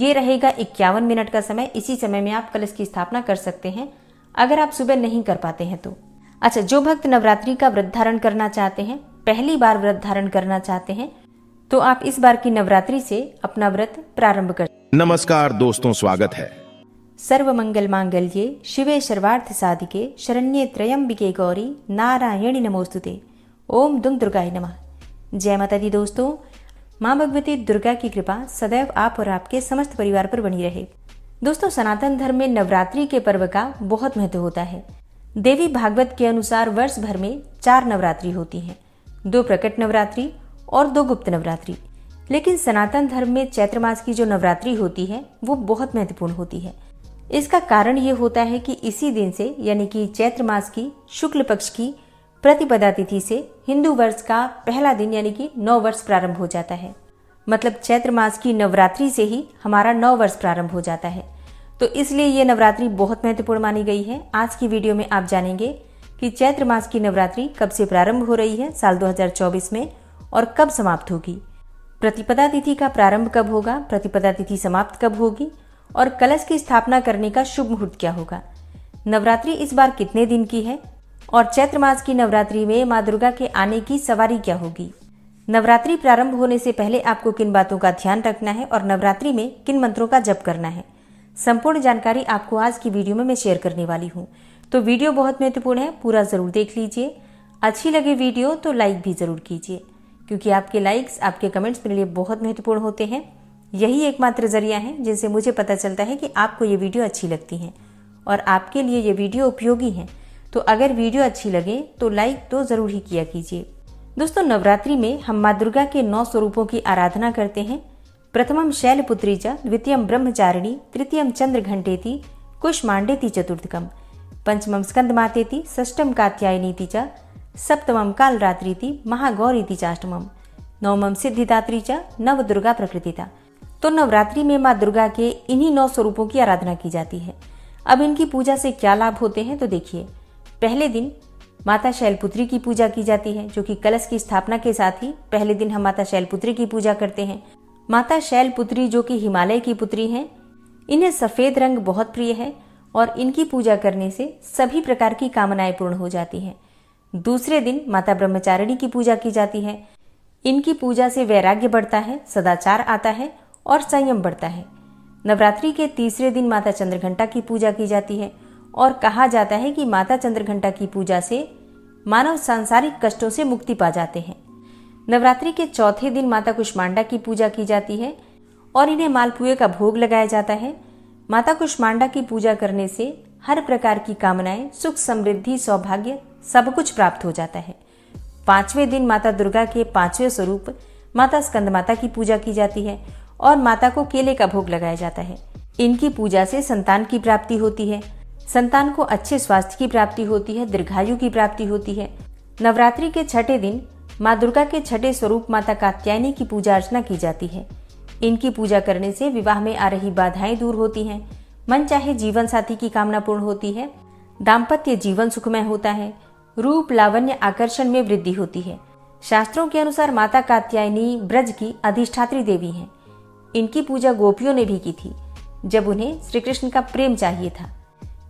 ये रहेगा 51 मिनट का समय। इसी समय में आप कलश की स्थापना कर सकते हैं अगर आप सुबह नहीं कर पाते हैं तो। अच्छा, जो भक्त नवरात्रि का व्रत धारण करना चाहते हैं, पहली बार व्रत धारण करना चाहते हैं, तो आप इस बार की नवरात्रि से अपना व्रत प्रारंभ कर। नमस्कार दोस्तों, स्वागत है। सर्व मंगल मांगल्ये शिवे सर्वार्थ साधिके शरण्ये त्र्यंबिके गौरी नारायणी नमोस्तुते। ओम दुम दुर्गाय नमः। जय माता दी दोस्तों, माँ भगवती दुर्गा की कृपा सदैव आप और आपके समस्त परिवार पर बनी रहे। दोस्तों, सनातन धर्म में नवरात्रि के पर्व का बहुत महत्व होता है। देवी भागवत के अनुसार वर्ष भर में 4 नवरात्रि होती हैं, 2 प्रकट नवरात्रि और 2 गुप्त नवरात्रि। लेकिन सनातन धर्म में चैत्र मास की जो नवरात्रि होती है वो बहुत महत्वपूर्ण होती है। इसका कारण ये होता है कि इसी दिन से यानी कि चैत्र मास की शुक्ल पक्ष की प्रतिपदा तिथि से हिंदू वर्ष का पहला दिन यानी कि नव वर्ष प्रारंभ हो जाता है। मतलब चैत्र मास की नवरात्रि से ही हमारा नव वर्ष प्रारंभ हो जाता है। तो इसलिए ये नवरात्रि बहुत महत्वपूर्ण मानी गई है। आज की वीडियो में आप जानेंगे कि चैत्र मास की नवरात्रि कब से प्रारंभ हो रही है साल 2024 में और कब समाप्त होगी, प्रतिपदा तिथि का प्रारंभ कब होगा, प्रतिपदा तिथि समाप्त कब होगी और कलश की स्थापना करने का शुभ मुहूर्त क्या होगा। नवरात्रि इस बार कितने दिन की है और चैत्र मास की नवरात्रि में माँ दुर्गा के आने की सवारी क्या होगी। नवरात्रि प्रारंभ होने से पहले आपको किन बातों का ध्यान रखना है और नवरात्रि में किन मंत्रों का जप करना है, संपूर्ण जानकारी आपको आज की वीडियो में मैं शेयर करने वाली हूँ। तो वीडियो बहुत महत्वपूर्ण है, पूरा जरूर देख लीजिए। अच्छी लगे वीडियो तो लाइक भी जरूर कीजिए, क्योंकि आपके लाइक्स, आपके कमेंट्स मेरे लिए बहुत महत्वपूर्ण होते हैं। यही एकमात्र जरिया है जिनसे मुझे पता चलता है कि आपको ये वीडियो अच्छी लगती है और आपके लिए ये वीडियो उपयोगी है। तो अगर वीडियो अच्छी लगे तो लाइक तो जरूर ही किया कीजिए। दोस्तों, नवरात्रि में हम माँ दुर्गा के 9 स्वरूपों की आराधना करते हैं। प्रथमम शैलपुत्री च, द्वितीयम ब्रह्मचारिणी, तृतीयम चंद्रघंटेति, कुष्मांडेति चतुर्थकम, पंचमम स्कंदमातेति, षष्ठम कात्यायनीति च, सप्तमम कालरात्रीति, महागौरीति चाष्टमम, नवमम सिद्धिदात्री च, नव दुर्गा प्रकृतिता। तो नवरात्रि में माँ दुर्गा के इन्हीं 9 स्वरूपों की आराधना की जाती है। अब इनकी पूजा से क्या लाभ होते हैं तो देखिए। पहले दिन माता शैलपुत्री की पूजा की जाती है, जो कि कलश की स्थापना के साथ ही पहले दिन हम माता शैलपुत्री की पूजा करते हैं। माता शैलपुत्री जो कि हिमालय की पुत्री हैं, इन्हें सफेद रंग बहुत प्रिय है और इनकी पूजा करने से सभी प्रकार की कामनाएं पूर्ण हो जाती हैं। दूसरे दिन माता ब्रह्मचारिणी की पूजा की जाती है। इनकी पूजा से वैराग्य बढ़ता है, सदाचार आता है और संयम बढ़ता है। नवरात्रि के तीसरे दिन माता चंद्रघंटा की पूजा की जाती है और कहा जाता है कि माता चंद्रघंटा की पूजा से मानव सांसारिक कष्टों से मुक्ति पा जाते हैं। नवरात्रि के चौथे दिन माता कुष्मांडा की पूजा की जाती है और इन्हें मालपुए का भोग लगाया जाता है। माता कुष्मांडा की पूजा करने से हर प्रकार की कामनाएं, सुख, समृद्धि, सौभाग्य सब कुछ प्राप्त हो जाता है। 5वें दिन माता दुर्गा के 5वें स्वरूप माता स्कंदमाता की पूजा की जाती है और माता को केले का भोग लगाया जाता है। इनकी पूजा से संतान की प्राप्ति होती है, संतान को अच्छे स्वास्थ्य की प्राप्ति होती है, दीर्घायु की प्राप्ति होती है। नवरात्रि के 6ठे दिन माँ दुर्गा के 6ठे स्वरूप माता कात्यायनी की पूजा अर्चना की जाती है। इनकी पूजा करने से विवाह में आ रही बाधाएं दूर होती हैं, मन चाहे जीवन साथी की कामना पूर्ण होती है, दाम्पत्य जीवन सुखमय होता है, रूप, लावण्य, आकर्षण में वृद्धि होती है। शास्त्रों के अनुसार माता कात्यायनी ब्रज की अधिष्ठात्री देवी हैं। इनकी पूजा गोपियों ने भी की थी जब उन्हें श्री कृष्ण का प्रेम चाहिए था।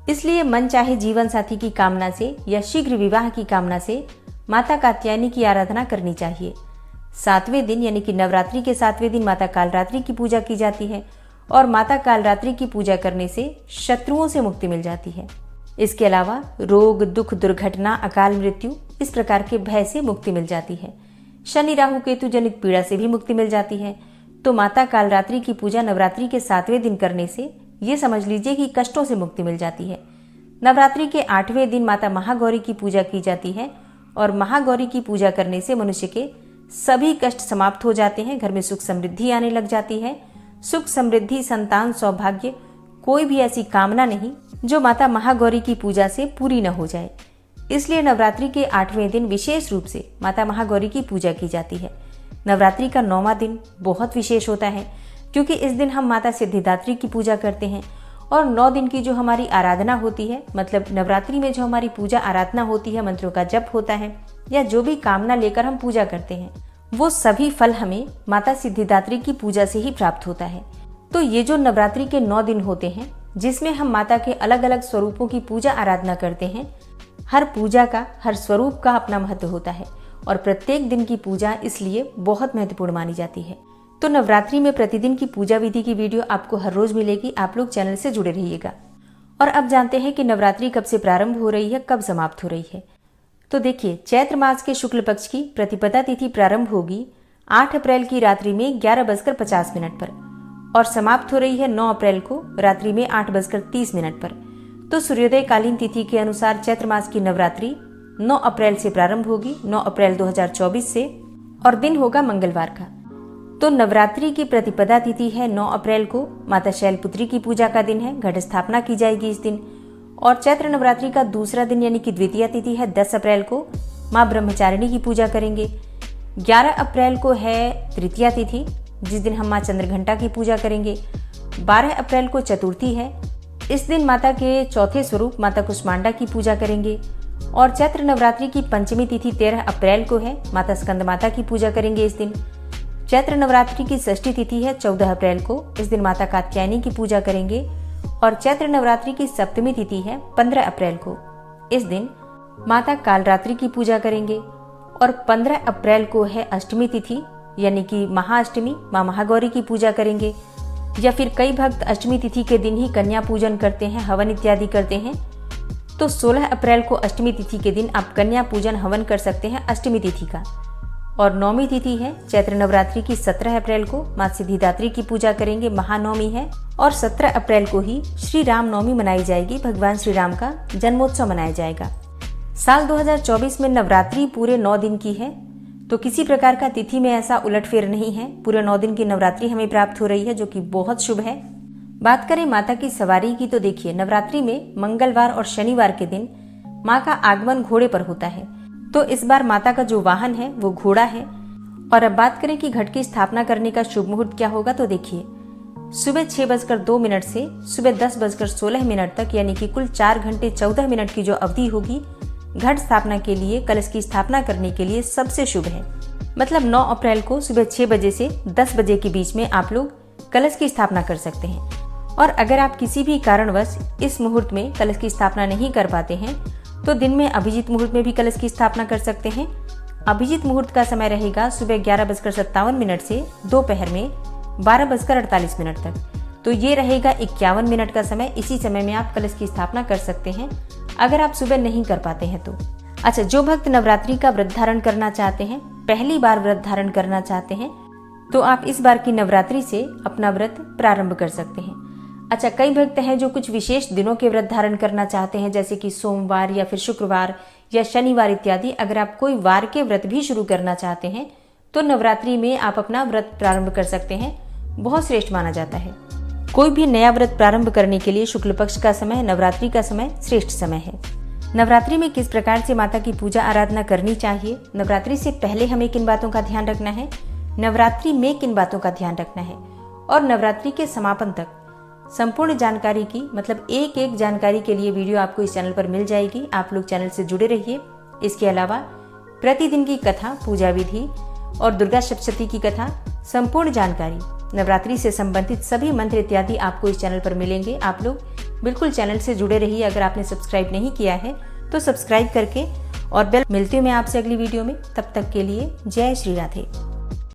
इसलिए मन चाहे जीवन साथी की कामना से या शीघ्र विवाह की कामना से माता कात्यायनी की आराधना करनी चाहिए। 7वें दिन यानी कि नवरात्रि के 7वें दिन माता कालरात्रि की पूजा की जाती है और माता कालरात्रि की पूजा करने से शत्रुओं से मुक्ति मिल जाती है। इसके अलावा रोग, दुख, दुर्घटना, अकाल मृत्यु इस प्रकार के भय से मुक्ति मिल जाती है। शनि, राहु, केतु जनित पीड़ा से भी मुक्ति मिल जाती है। तो माता कालरात्रि की पूजा नवरात्रि के 7वें दिन करने से ये समझ लीजिए कि कष्टों से मुक्ति मिल जाती है। नवरात्रि के 8वें दिन माता महागौरी की पूजा की जाती है और महागौरी की पूजा करने से मनुष्य के सभी कष्ट समाप्त हो जाते हैं, घर में सुख समृद्धि आने लग जाती है। सुख, समृद्धि, संतान, सौभाग्य, कोई भी ऐसी कामना नहीं जो माता महागौरी की पूजा से पूरी न हो जाए। इसलिए नवरात्रि के 8वें दिन विशेष रूप से माता महागौरी की पूजा की जाती है। नवरात्रि का 9वां दिन बहुत विशेष होता है, क्योंकि इस दिन हम माता सिद्धिदात्री की पूजा करते हैं और 9 दिन की जो हमारी आराधना होती है, मतलब नवरात्रि में जो हमारी पूजा आराधना होती है, मंत्रों का जप होता है या जो भी कामना लेकर हम पूजा करते हैं, वो सभी फल हमें माता सिद्धिदात्री की पूजा से ही प्राप्त होता है। तो ये जो नवरात्रि के 9 दिन होते हैं, जिसमें हम माता के अलग अलग स्वरूपों की पूजा आराधना करते हैं, हर पूजा का, हर स्वरूप का अपना महत्व होता है और प्रत्येक दिन की पूजा इसलिए बहुत महत्वपूर्ण मानी जाती है। तो नवरात्रि में प्रतिदिन की पूजा विधि की वीडियो आपको हर रोज मिलेगी। आप लोग चैनल से जुड़े रहिएगा। और अब जानते हैं कि नवरात्रि कब से प्रारंभ हो रही है, कब समाप्त हो रही है। तो देखिए, चैत्र मास के शुक्ल पक्ष की प्रतिपदा तिथि प्रारंभ होगी 8 अप्रैल की रात्रि में 11:50 पर और समाप्त हो रही है 9 अप्रैल को रात्रि में 8:30 पर। तो सूर्योदय कालीन तिथि के अनुसार चैत्र मास की नवरात्रि 9 अप्रैल से प्रारंभ होगी, 9 अप्रैल 2024 से, और दिन होगा मंगलवार का। तो नवरात्रि की प्रतिपदा तिथि है 9 अप्रैल को। माता शैलपुत्री की पूजा का दिन है, घट स्थापना की जाएगी इस दिन। और चैत्र नवरात्रि का दूसरा दिन यानी कि द्वितीय तिथि है 10 अप्रैल को। माँ ब्रह्मचारिणी की पूजा करेंगे। 11 अप्रैल को है तृतीया तिथि, जिस दिन हम माँ चंद्रघंटा की पूजा करेंगे। 12 अप्रैल को चतुर्थी है। इस दिन माता के चौथे स्वरूप माता कुष्मांडा की पूजा करेंगे। और चैत्र नवरात्रि की पंचमी तिथि 13 अप्रैल को है। माता स्कंद माता की पूजा करेंगे इस दिन। चैत्र नवरात्रि की षष्ठी तिथि है 14 अप्रैल को। इस दिन माता कात्यायनी की पूजा करेंगे। और चैत्र नवरात्रि की सप्तमी तिथि है 15 अप्रैल को। इस दिन माता कालरात्रि की पूजा करेंगे। और 15 अप्रैल को है अष्टमी तिथि यानी कि महाअष्टमी, माँ महागौरी की पूजा करेंगे। या फिर कई भक्त अष्टमी तिथि के दिन ही कन्या पूजन करते हैं, हवन इत्यादि करते हैं। तो 16 अप्रैल को अष्टमी तिथि के दिन आप कन्या पूजन हवन कर सकते हैं अष्टमी तिथि का। और नौमी तिथि है चैत्र नवरात्रि की 17 अप्रैल को। माँ सिद्धिदात्री की पूजा करेंगे, महानवमी है। और 17 अप्रैल को ही श्री राम नवमी मनाई जाएगी, भगवान श्री राम का जन्मोत्सव मनाया जाएगा। साल 2024 में नवरात्रि पूरे 9 दिन की है, तो किसी प्रकार का तिथि में ऐसा उलटफेर नहीं है। पूरे 9 दिन की नवरात्रि हमें प्राप्त हो रही है, जो कि बहुत शुभ है। बात करें माता की सवारी की, तो देखिए, नवरात्रि में मंगलवार और शनिवार के दिन माँ का आगमन घोड़े पर होता है। तो इस बार माता का जो वाहन है वो घोड़ा है। और अब बात करें कि घट की स्थापना करने का शुभ मुहूर्त क्या होगा, तो देखिए, सुबह 6:02 से सुबह 10:16 तक, यानी कि कुल 4 घंटे 14 मिनट की जो अवधि होगी घट स्थापना के लिए, कलश की स्थापना करने के लिए सबसे शुभ है। मतलब 9 अप्रैल को सुबह 6 बजे से 10 बजे के बीच में आप लोग कलश की स्थापना कर सकते हैं। और अगर आप किसी भी कारणवश इस मुहूर्त में कलश की स्थापना नहीं कर पाते हैं, तो दिन में अभिजीत मुहूर्त में भी कलश की स्थापना कर सकते हैं। अभिजीत मुहूर्त का समय रहेगा सुबह 11:57 से दोपहर में 12:48 तक। तो ये रहेगा 51 मिनट का समय। इसी समय में आप कलश की स्थापना कर सकते हैं अगर आप सुबह नहीं कर पाते हैं तो। अच्छा, जो भक्त नवरात्रि का व्रत धारण करना चाहते हैं, पहली बार व्रत धारण करना चाहते हैं, तो आप इस बार की नवरात्रि से अपना व्रत प्रारंभ कर सकते हैं। अच्छा, कई भक्त हैं जो कुछ विशेष दिनों के व्रत धारण करना चाहते हैं, जैसे कि सोमवार या फिर शुक्रवार या शनिवार इत्यादि। अगर आप कोई वार के व्रत भी शुरू करना चाहते हैं, तो नवरात्रि में आप अपना व्रत प्रारंभ कर सकते हैं। बहुत श्रेष्ठ माना जाता है। कोई भी नया व्रत प्रारंभ करने के लिए शुक्ल पक्ष का समय, नवरात्रि का समय श्रेष्ठ समय है। नवरात्रि में किस प्रकार से माता की पूजा आराधना करनी चाहिए, नवरात्रि से पहले हमें किन बातों का ध्यान रखना है, नवरात्रि में किन बातों का ध्यान रखना है, और नवरात्रि के समापन तक संपूर्ण जानकारी की, मतलब एक एक जानकारी के लिए वीडियो आपको इस चैनल पर मिल जाएगी। आप लोग चैनल से जुड़े रहिए। इसके अलावा प्रतिदिन की कथा, पूजा विधि और दुर्गा सप्तशती की कथा, संपूर्ण जानकारी, नवरात्रि से संबंधित सभी मंत्र इत्यादि आपको इस चैनल पर मिलेंगे। आप लोग बिल्कुल चैनल से जुड़े रहिए। अगर आपने सब्सक्राइब नहीं किया है तो सब्सक्राइब करके और बेल। मिलती हूँ मैं आपसे अगली वीडियो में। तब तक के लिए जय श्री राधे।